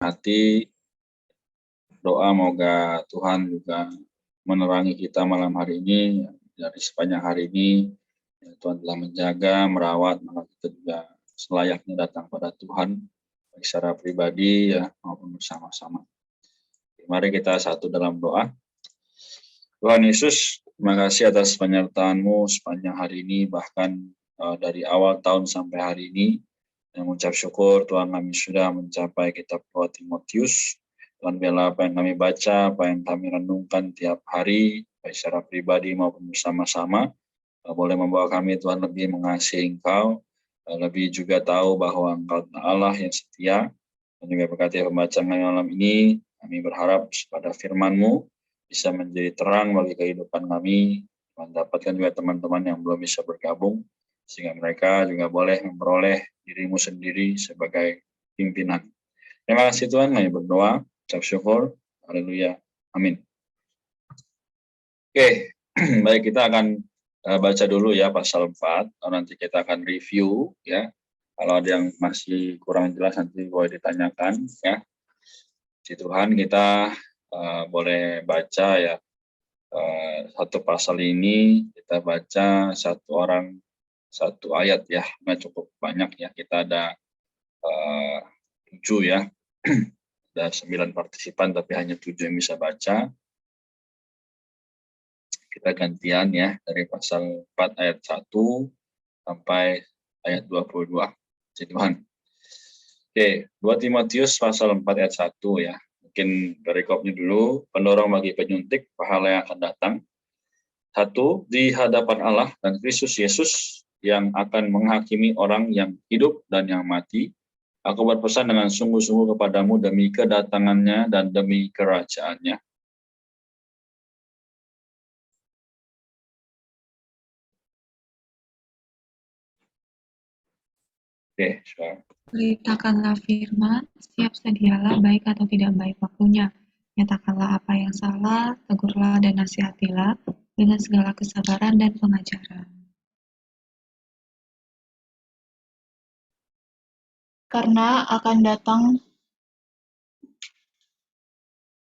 hati. Doa moga Tuhan juga menerangi kita malam hari ini, dari sepanjang hari ini. Tuhan telah menjaga, merawat, maka kita juga selayaknya datang pada Tuhan, baik secara pribadi ya maupun bersama-sama. Mari kita satu dalam doa. Tuhan Yesus, terima kasih atas penyertaan-Mu sepanjang hari ini, bahkan dari awal tahun sampai hari ini. Yang mengucap syukur Tuhan, kami sudah mencapai kitab 2 Timotius. Tuhan, biarlah apa yang kami baca, apa yang kami renungkan tiap hari, baik secara pribadi maupun bersama-sama, boleh membawa kami Tuhan lebih mengasihi Engkau, lebih juga tahu bahwa Engkau Allah yang setia. Dan juga berkati pembacaan kami malam ini, kami berharap pada firman-Mu bisa menjadi terang bagi kehidupan kami, mendapatkan juga teman-teman yang belum bisa bergabung, sehingga mereka juga boleh memperoleh diri-Mu sendiri sebagai pimpinan. Terima kasih Tuhan, kami berdoa, ucap syukur, haleluya, amin. Oke, baik, kita akan baca dulu ya pasal 4, nanti kita akan review ya. Kalau ada yang masih kurang jelas nanti boleh ditanyakan ya. Puji Tuhan, kita boleh baca ya satu pasal ini, kita baca satu ayat ya, nggak cukup banyak ya, kita ada 7 ya, ada 9 partisipan tapi hanya 7 yang bisa baca. Kita gantian ya, dari pasal 4 ayat 1 sampai ayat 22. Puji Tuhan. Oke, 2 Timotius pasal 4 ayat 1 ya. Mungkin perikopnya dulu, pendorong bagi penyuntik pahala yang akan datang. 1, di hadapan Allah dan Kristus Yesus yang akan menghakimi orang yang hidup dan yang mati. Aku berpesan dengan sungguh-sungguh kepadamu demi kedatangannya dan demi kerajaannya. Oke, Beritakanlah firman, siap sedialah baik atau tidak baik waktunya. Nyatakanlah apa yang salah, tegurlah dan nasihatilah dengan segala kesabaran dan pengajaran. Karena akan datang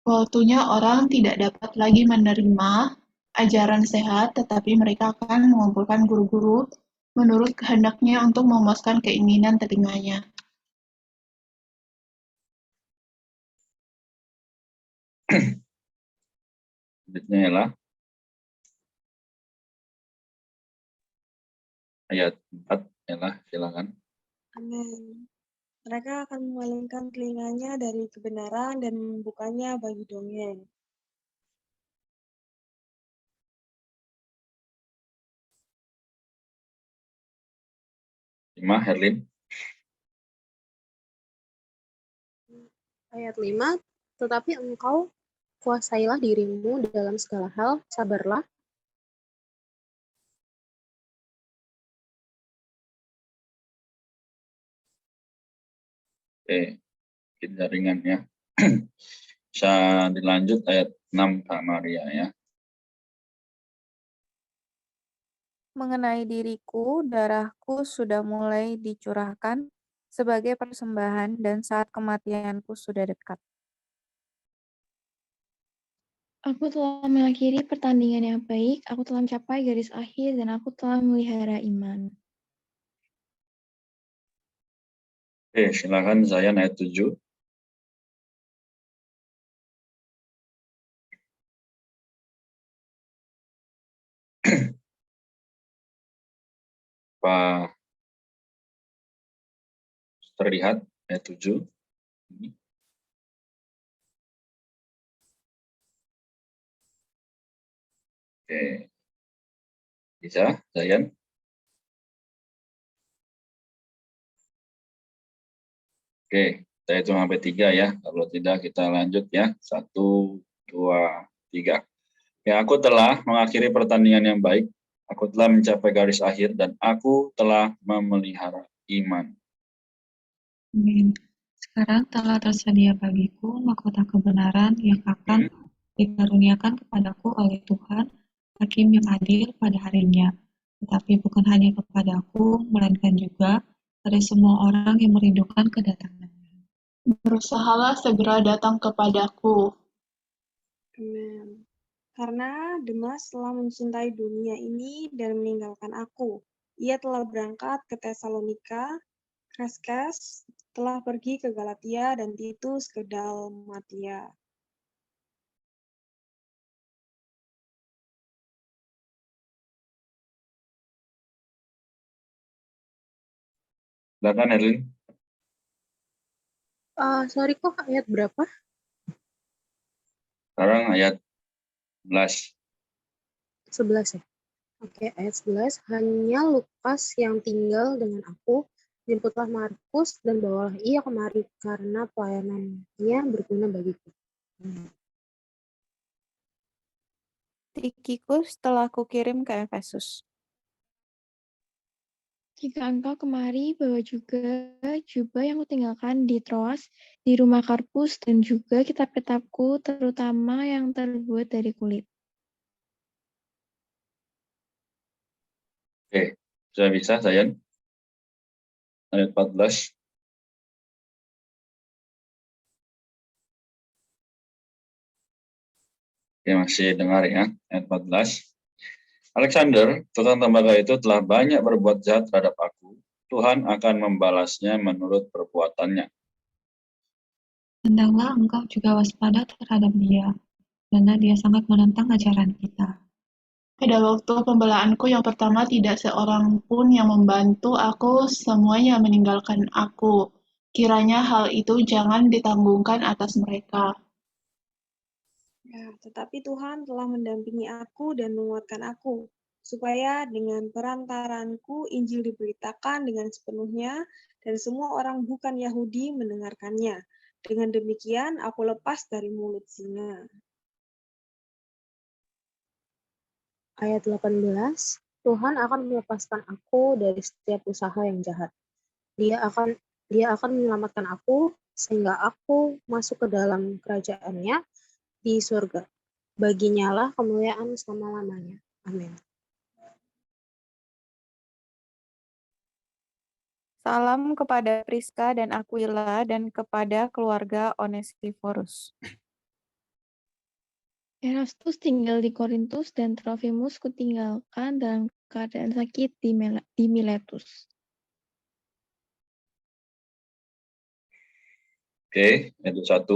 waktunya orang tidak dapat lagi menerima ajaran sehat, tetapi mereka akan mengumpulkan guru-guru menurut kehendaknya untuk memuaskan keinginan telinganya. Selanjutnya ialah ayat 4 ialah, silakan. Amin. Mereka akan memalingkan telinganya dari kebenaran dan membukanya bagi dongeng. Herlin. Ayat 5, tetapi engkau kuasailah dirimu dalam segala hal, sabarlah. Oke, kita ringan ya. Bisa dilanjut ayat 6 Kak Maria ya. Mengenai diriku, darahku sudah mulai dicurahkan sebagai persembahan dan saat kematianku sudah dekat. Aku telah mengakhiri pertandingan yang baik, aku telah mencapai garis akhir, dan aku telah memelihara iman. Oke, silakan Zayan ayat 7. Pak terlihat ayat 7. Oke. Bisa, Zayan? Oke, kita hitung sampai 3 ya. Kalau tidak kita lanjut ya. 1, 2, 3. Ya, aku telah mengakhiri pertandingan yang baik. Aku telah mencapai garis akhir dan aku telah memelihara iman. Amin. Sekarang telah tersedia bagiku mahkota kebenaran yang akan dikaruniakan kepadaku oleh Tuhan, Hakim yang adil pada harinya. Tetapi bukan hanya kepadaku, melainkan juga pada semua orang yang merindukan kedatangannya. Berusahalah segera datang kepadaku. Amin. Karena Demas telah mencintai dunia ini dan meninggalkan aku. Ia telah berangkat ke Tesalonika, Kreskes telah pergi ke Galatia, dan Titus ke Dalmatia. Silakan Erlin. Sorry kok ayat berapa? Sekarang ayat 11. 11 ya? Oke, ayat 11. Hanya Lukas yang tinggal dengan aku. Jemputlah Markus dan bawalah ia kemari karena pelayanannya berguna bagiku. Tikikus telah kukirim ke Efesus. Jika engkau kemari, bawa juga jubah yang kutinggalkan di Troas, di rumah Karpus, dan juga kitab-kitabku, terutama yang terbuat dari kulit. Oke, sudah bisa, Sayan? Ayat 14. Oke, masih dengar ya, ayat 14. Alexander, tukang tembaga itu telah banyak berbuat jahat terhadap aku. Tuhan akan membalasnya menurut perbuatannya. Hendaklah engkau juga waspada terhadap dia, karena dia sangat menentang ajaran kita. Pada waktu pembelaanku yang pertama tidak seorang pun yang membantu aku, semuanya meninggalkan aku. Kiranya hal itu jangan ditanggungkan atas mereka. Ya, tetapi Tuhan telah mendampingi aku dan menguatkan aku, supaya dengan perantaranku Injil diberitakan dengan sepenuhnya, dan semua orang bukan Yahudi mendengarkannya. Dengan demikian, aku lepas dari mulut singa. Ayat 18. Tuhan akan melepaskan aku dari setiap usaha yang jahat. Dia akan menyelamatkan aku sehingga aku masuk ke dalam kerajaannya di surga. Baginya lah kemuliaan selama-lamanya. Amin. Salam kepada Priska dan Aquila dan kepada keluarga Onesiforus. Erastus tinggal di Korintus dan Trofimus kutinggalkan dalam keadaan sakit di Miletus. Oke, itu 1.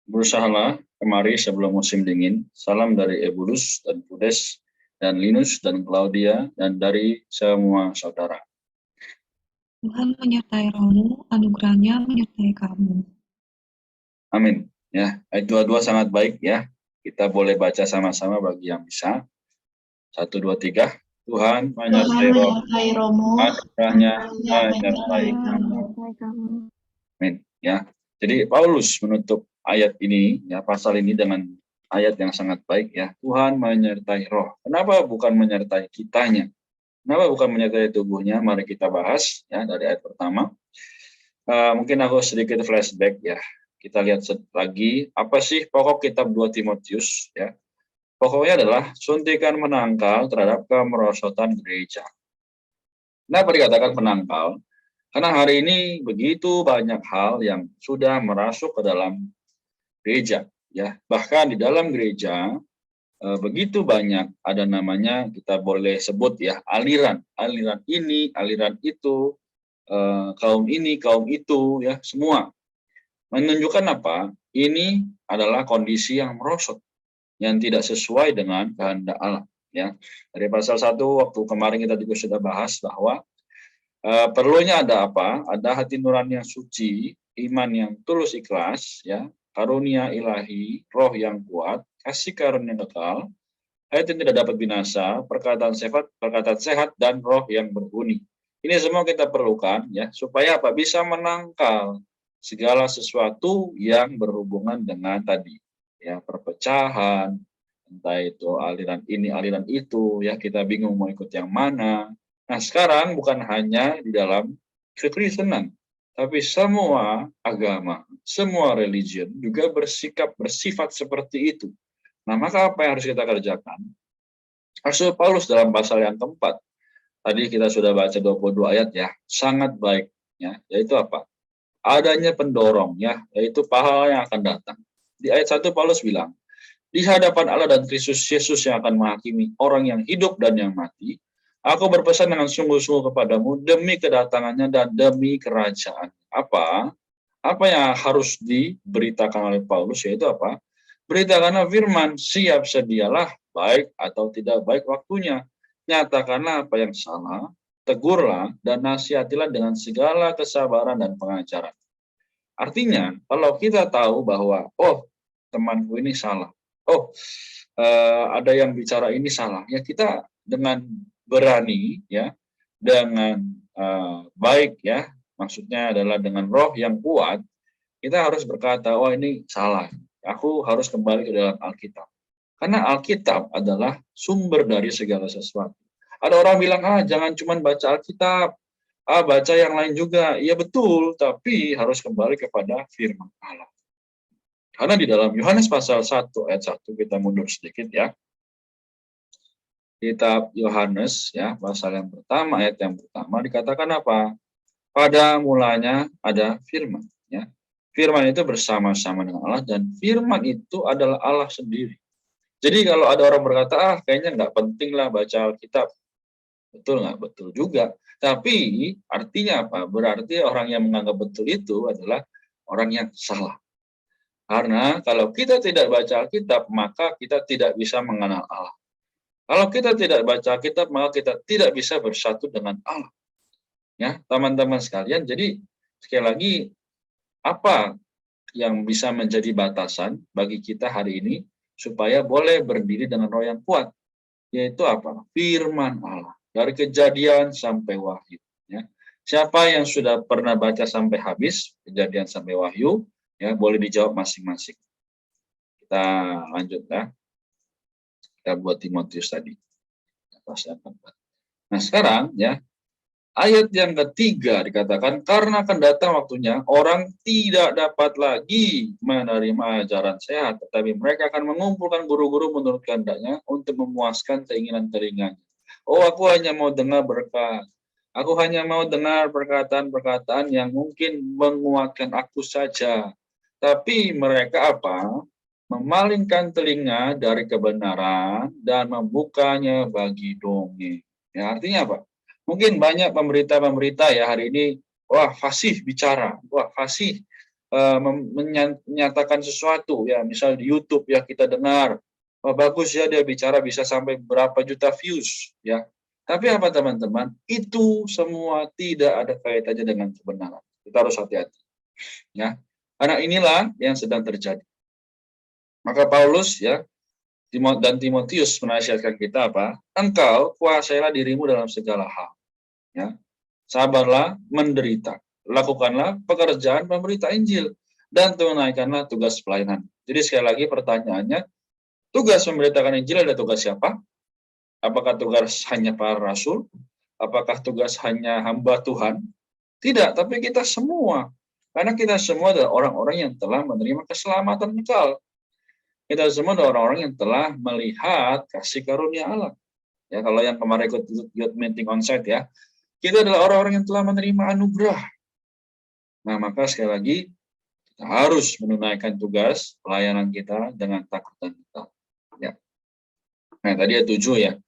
Berusahalah kemari sebelum musim dingin. Salam dari Ebulus dan Pudes dan Linus dan Claudia dan dari semua saudara. Tuhan menyertai rohmu, anugerahnya menyertai kamu. Amin. Ya, ayat 22 sangat baik ya. Kita boleh baca sama-sama bagi yang bisa. 1, 2, 3. Tuhan Tuhan menyertai roh, menyertai rohmu, anugerahnya anugerahnya menyertai menyertai kamu. Amin. Ya. Jadi Paulus menutup ayat ini, ya pasal ini dengan ayat yang sangat baik ya. Tuhan menyertai roh. Kenapa bukan menyertai kitanya? Kenapa bukan menyertai tubuhnya? Mari kita bahas ya dari ayat pertama. Mungkin aku sedikit flashback ya. Kita lihat lagi apa sih pokok kitab 2 Timotius ya. Pokoknya adalah suntikan menangkal terhadap kemerosotan gereja. Kenapa dikatakan penangkal? Karena hari ini begitu banyak hal yang sudah merasuk ke dalam gereja ya. Bahkan di dalam gereja begitu banyak ada namanya, kita boleh sebut ya, aliran ini, aliran itu, kaum ini, kaum itu ya, semua menunjukkan apa? Ini adalah kondisi yang merosot, yang tidak sesuai dengan kehendak Allah ya. Dari pasal 1 waktu kemarin kita juga sudah bahas bahwa perlunya ada apa? Ada hati nurani yang suci, iman yang tulus ikhlas ya, karunia ilahi, roh yang kuat, kasih karunia kekal, hati yang tidak dapat binasa, perkataan sehat dan roh yang berbunyi. Ini semua kita perlukan ya, supaya apa? Bisa menangkal segala sesuatu yang berhubungan dengan tadi ya, perpecahan, entah itu aliran ini, aliran itu ya, kita bingung mau ikut yang mana. Nah, sekarang bukan hanya di dalam kekristenan, tapi semua agama, semua religion juga bersifat seperti itu. Nah, maka apa yang harus kita kerjakan? Rasul Paulus dalam pasal yang keempat, tadi kita sudah baca 22 ayat ya, sangat baik ya, yaitu apa? adanya pendorong, ya, yaitu pahala yang akan datang. Di ayat 1 Paulus bilang, di hadapan Allah dan Kristus Yesus yang akan menghakimi orang yang hidup dan yang mati, aku berpesan dengan sungguh-sungguh kepadamu demi kedatangannya dan demi kerajaan. Apa yang harus diberitakan oleh Paulus, yaitu apa? Beritakanlah firman, siap sedialah, baik atau tidak baik waktunya. Nyatakanlah apa yang salah, tegurlah, dan nasihatilah dengan segala kesabaran dan pengajaran. Artinya, kalau kita tahu bahwa, oh, temanku ini salah, oh, ada yang bicara ini salah, ya kita dengan berani, ya, dengan baik, ya, maksudnya adalah dengan roh yang kuat, kita harus berkata, oh ini salah, aku harus kembali ke dalam Alkitab. Karena Alkitab adalah sumber dari segala sesuatu. Ada orang bilang, jangan cuma baca Alkitab, baca yang lain juga. Iya betul, tapi harus kembali kepada firman Allah. Karena di dalam Yohanes pasal 1 ayat 1, kita mundur sedikit ya. Kitab Yohanes ya, pasal yang pertama, ayat yang pertama dikatakan apa? Pada mulanya ada firman ya. Firman itu bersama-sama dengan Allah dan firman itu adalah Allah sendiri. Jadi kalau ada orang berkata, kayaknya nggak penting lah baca Alkitab. Betul nggak? Betul juga. Tapi artinya apa? Berarti orang yang menganggap betul itu adalah orang yang salah. Karena kalau kita tidak baca Alkitab, maka kita tidak bisa mengenal Allah. Kalau kita tidak baca Alkitab, maka kita tidak bisa bersatu dengan Allah. Ya, teman-teman sekalian. Jadi sekali lagi, apa yang bisa menjadi batasan bagi kita hari ini supaya boleh berdiri dengan roh yang kuat? Yaitu apa? Firman Allah. Dari Kejadian sampai Wahyu. Ya. Siapa yang sudah pernah baca sampai habis, Kejadian sampai Wahyu, ya boleh dijawab masing-masing. Kita lanjut ya. Kita buat Timotius tadi. Nah sekarang ya, ayat yang ketiga dikatakan, karena akan datang waktunya orang tidak dapat lagi menerima ajaran sehat, tetapi mereka akan mengumpulkan guru-guru menurut kehendaknya untuk memuaskan keinginan telinganya. Oh, aku hanya mau dengar berkat. Aku hanya mau dengar perkataan-perkataan yang mungkin menguatkan aku saja. Tapi mereka apa? Memalingkan telinga dari kebenaran dan membukanya bagi dongeng. Ya, artinya apa? Mungkin banyak pemberita-pemberita ya hari ini, wah fasih bicara, wah fasih menyatakan sesuatu ya, misal di YouTube ya kita dengar, wah bagus ya dia bicara bisa sampai berapa juta views ya. Tapi apa teman-teman? Itu semua tidak ada kaitannya dengan kebenaran. Kita harus hati-hati ya. Karena inilah yang sedang terjadi. Maka Paulus ya dan Timotius menasihatkan kita apa? Engkau kuasailah dirimu dalam segala hal. Ya. Sabarlah menderita. Lakukanlah pekerjaan pemberita Injil dan tunaikanlah tugas pelayanan. Jadi sekali lagi pertanyaannya, tugas memberitakan Injil ada tugas siapa? Apakah tugas hanya para rasul? Apakah tugas hanya hamba Tuhan? Tidak, tapi kita semua. Karena kita semua adalah orang-orang yang telah menerima keselamatan kekal. Kita semua adalah orang-orang yang telah melihat kasih karunia Allah. Ya, kalau yang kemarin ikut youth meeting onsite ya, kita adalah orang-orang yang telah menerima anugerah. Nah, maka sekali lagi kita harus menunaikan tugas pelayanan kita dengan takut dan takut. Ya. Nah, tadi ayat 7 ya,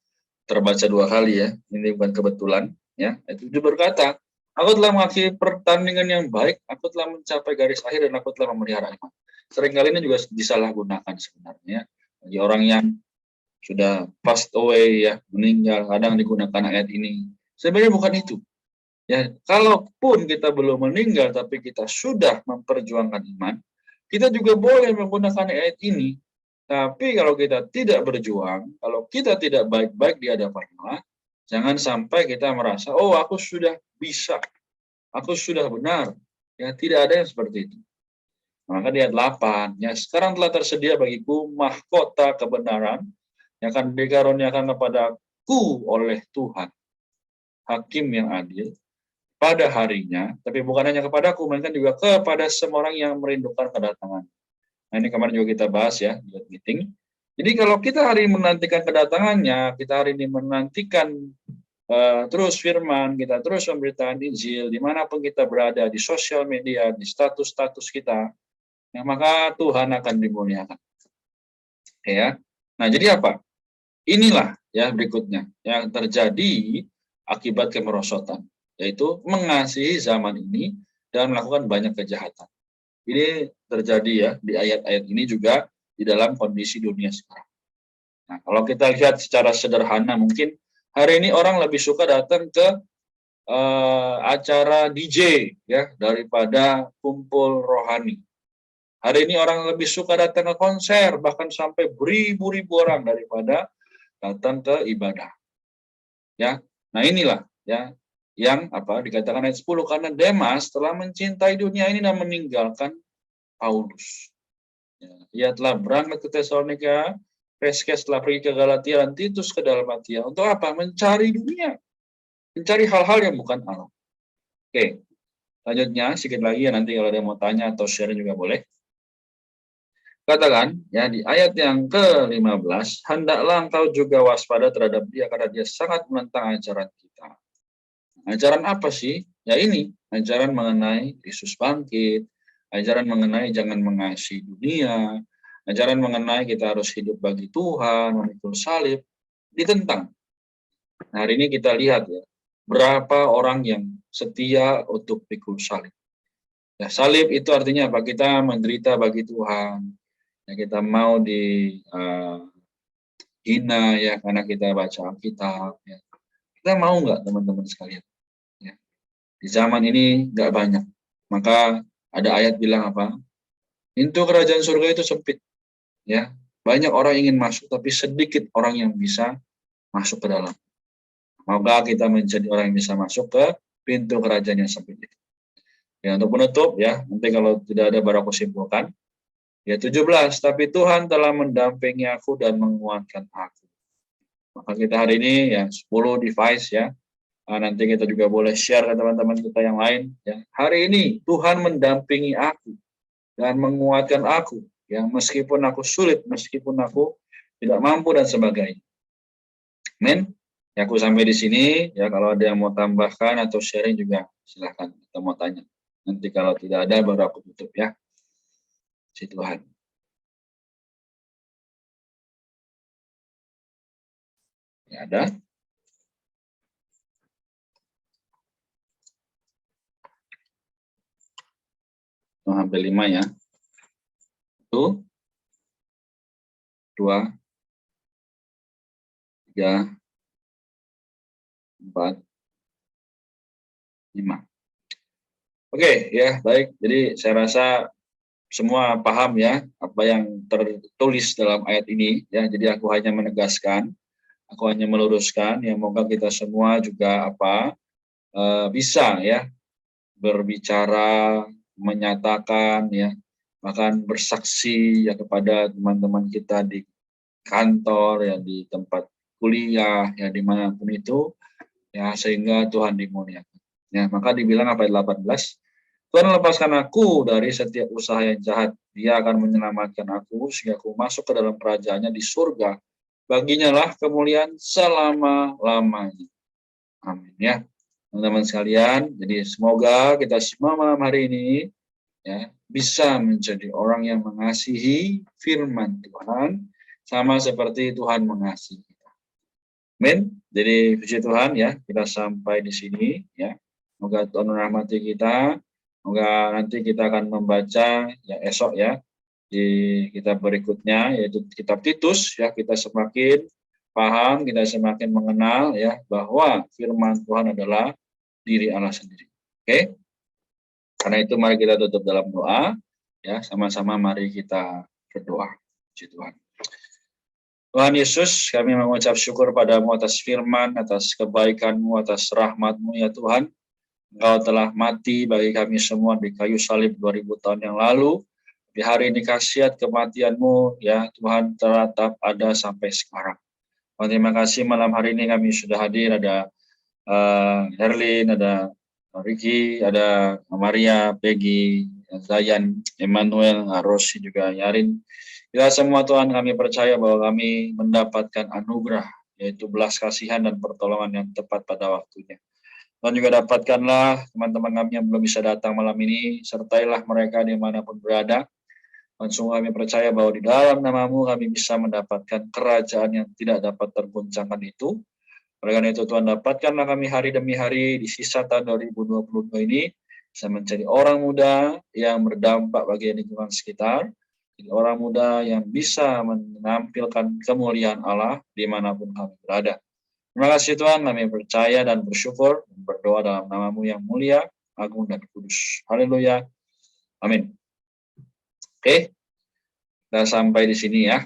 terbaca 2 kali ya. Ini bukan kebetulan ya. Ayat 7 berkata, aku telah mengakhiri pertandingan yang baik, aku telah mencapai garis akhir dan aku telah memelihara iman. Seringkali ini juga disalahgunakan sebenarnya bagi orang yang sudah passed away ya, meninggal, kadang digunakan ayat ini. Sebenarnya bukan itu. Ya, kalaupun kita belum meninggal tapi kita sudah memperjuangkan iman, kita juga boleh menggunakan ayat ini. Tapi kalau kita tidak berjuang, kalau kita tidak baik-baik di hadapan Allah, jangan sampai kita merasa, oh aku sudah bisa, aku sudah benar. Ya, tidak ada yang seperti itu. Maka di ayat 8, ya sekarang telah tersedia bagiku mahkota kebenaran yang akan dikaruniakan kepadaku oleh Tuhan, Hakim yang adil, pada harinya, tapi bukan hanya kepadaku, melainkan juga kepada semua orang yang merindukan kedatangan. Nah ini kemarin juga kita bahas ya, di meeting. Jadi kalau kita hari ini menantikan kedatangannya, kita hari ini menantikan terus firman, kita terus memberitakan Injil, dimanapun kita berada, di sosial media, di status-status kita, ya, maka Tuhan akan dimuliakan. Ya, nah jadi apa? Inilah ya berikutnya yang terjadi akibat kemerosotan, yaitu mengasihi zaman ini dan melakukan banyak kejahatan. Ini terjadi ya di ayat-ayat ini juga di dalam kondisi dunia sekarang. Nah, kalau kita lihat secara sederhana, mungkin hari ini orang lebih suka datang ke acara DJ ya daripada kumpul rohani. Hari ini orang lebih suka datang ke konser, bahkan sampai beribu-ribu orang daripada datang ke ibadah. Ya, nah inilah ya yang dikatakan ayat 10, karena Demas telah mencintai dunia ini dan meninggalkan Paulus. Ya, ia telah berangkat ke Tesalonika, Kreskes telah pergi ke Galatia, dan Titus ke Dalmatia. Untuk apa? Mencari dunia, mencari hal-hal yang bukan Allah. Oke, lanjutnya sedikit lagi ya, nanti kalau ada yang mau tanya atau share juga boleh. Katakan ya di ayat yang ke-15, hendaklah engkau juga waspada terhadap dia karena dia sangat menentang ajaran kita. Ajaran apa sih? Ya ini, ajaran mengenai Yesus bangkit, ajaran mengenai jangan mengasihi dunia, ajaran mengenai kita harus hidup bagi Tuhan, memikul salib, ditentang. Nah, hari ini kita lihat ya, berapa orang yang setia untuk pikul salib. Ya, salib itu artinya apa? Kita menderita bagi Tuhan. Ya, kita mau dihina ya karena kita baca Alkitab. Ya. Kita mau nggak teman-teman sekalian? Ya. Di zaman ini nggak banyak. Maka ada ayat bilang apa? Pintu kerajaan surga itu sempit. Ya, banyak orang ingin masuk, tapi sedikit orang yang bisa masuk ke dalam. Maka kita menjadi orang yang bisa masuk ke pintu kerajaan yang sempit itu. Ya, untuk menutup ya, nanti kalau tidak ada baru aku simpulkan. Ya 17, tapi Tuhan telah mendampingi aku dan menguatkan aku. Maka kita hari ini ya 10 device ya. Nanti kita juga boleh share ke teman-teman kita yang lain. Ya. Hari ini Tuhan mendampingi aku dan menguatkan aku. Ya, meskipun aku sulit, meskipun aku tidak mampu dan sebagainya. Amin. Ya, aku sampai di sini. Ya, kalau ada yang mau tambahkan atau sharing juga silahkan. Kita mau tanya. Nanti kalau tidak ada baru aku tutup ya. Si Tuhan. Ya, ada. Oh, hampir 5 ya. 1, 2, 3, 4, 5. Oke, ya baik. Jadi saya rasa semua paham ya apa yang tertulis dalam ayat ini ya. Jadi aku hanya menegaskan, aku hanya meluruskan yang moga kita semua juga bisa ya berbicara, menyatakan ya, bahkan bersaksi ya kepada teman-teman kita di kantor ya, di tempat kuliah ya, dimanapun itu ya, sehingga Tuhan dimuliakan ya. Maka dibilang ayat 18, Tuhan lepaskan aku dari setiap usaha yang jahat. Dia akan menyelamatkan aku sehingga aku masuk ke dalam kerajaannya di surga. Baginya lah kemuliaan selama-lamanya. Amin ya. Teman-teman sekalian, jadi semoga kita semua malam hari ini ya bisa menjadi orang yang mengasihi firman Tuhan sama seperti Tuhan mengasihi kita. Amin. Jadi puji Tuhan ya, kita sampai di sini ya. Semoga Tuhan merahmati kita. Semoga nanti kita akan membaca ya esok ya di kitab berikutnya yaitu kitab Titus ya, kita semakin paham, kita semakin mengenal ya bahwa firman Tuhan adalah diri Allah sendiri. Oke? Karena itu mari kita tutup dalam doa ya, sama-sama mari kita berdoa. Puji Tuhan. Tuhan Yesus, kami mengucap syukur padamu atas firman, atas kebaikan-Mu, atas rahmat-Mu ya Tuhan. Engkau telah mati bagi kami semua di kayu salib 2000 tahun yang lalu. Di hari ini khasiat kematian-Mu ya Tuhan tetap ada sampai sekarang. Tuhan, terima kasih malam hari ini kami sudah hadir, ada Herlin, ada Ricky, ada Maria, Peggy, Zayan, Emmanuel, Rosi juga Yarin. Kita semua Tuhan kami percaya bahwa kami mendapatkan anugerah yaitu belas kasihan dan pertolongan yang tepat pada waktunya. Tuhan juga dapatkanlah teman-teman kami yang belum bisa datang malam ini, sertailah mereka dimanapun berada. Dan sungguh kami percaya bahwa di dalam nama-Mu kami bisa mendapatkan kerajaan yang tidak dapat tergoncangkan itu. Oleh karena itu Tuhan, dapatkanlah kami hari demi hari di sisa tahun 2022 ini, bisa menjadi orang muda yang berdampak bagi lingkungan sekitar, jadi orang muda yang bisa menampilkan kemuliaan Allah dimanapun kami berada. Terima kasih Tuhan, kami percaya dan bersyukur, dan berdoa dalam nama-Mu yang mulia, agung, dan kudus. Haleluya. Amin. Oke, kita sampai di sini ya.